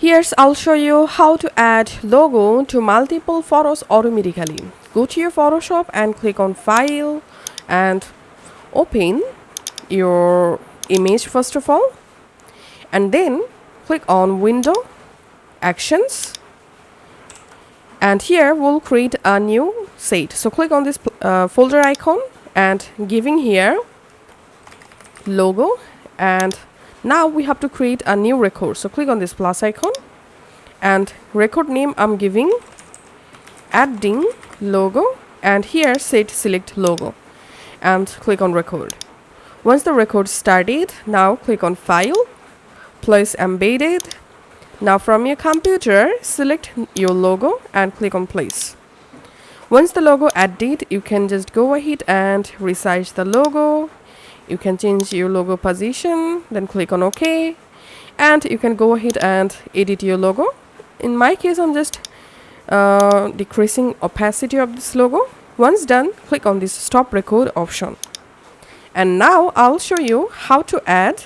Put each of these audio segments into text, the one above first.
Here's I'll show you how to add logo to multiple photos automatically. Go to your Photoshop and click on File and open your image first of all, and then click on Window, Actions, and here we'll create a new set. So click on this folder icon and giving here logo, and now we have to create a new record. So click on this plus icon and record name I'm giving adding logo, and here select logo and click on record. Once the record started, now click on File, place Embedded. Now from your computer, select your logo and click on Place. Once the logo added, you can just go ahead and resize the logo. You can change your logo position, then click on OK, and you can go ahead and edit your logo. In my case, I'm just decreasing opacity of this logo. Once done, click on this Stop Record option. And now I'll show you how to add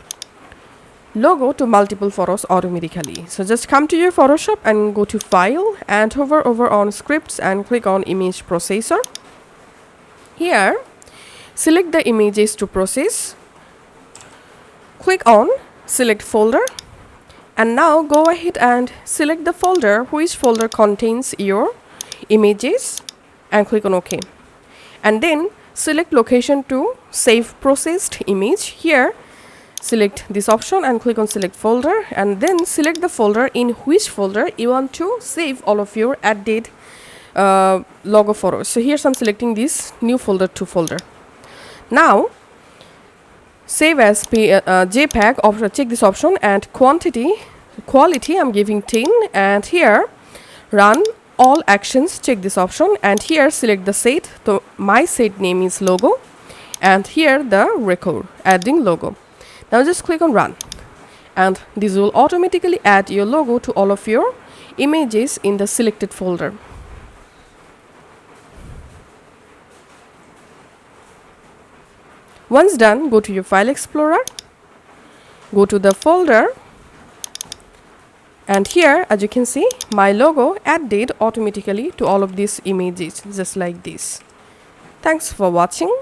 logo to multiple photos automatically. So just come to your Photoshop and go to File and hover over on Scripts and click on Image Processor. Here, select the images to process. Click on Select Folder. And now go ahead and select the folder, which folder contains your images, and click on OK. And then select location to save processed image. Here, select this option and click on Select Folder, and then select the folder in which folder you want to save all of your added logo photos. So here I'm selecting this New Folder to folder. Now save as JPEG, check this option, and quality I'm giving 10, and here run all actions, check this option, and here select the set. So my set name is logo, and here the record adding logo. Now just click on Run, and this will automatically add your logo to all of your images in the selected folder. Once done, go to your File Explorer, go to the folder, and here as you can see, my logo added automatically to all of these images just like this. Thanks for watching.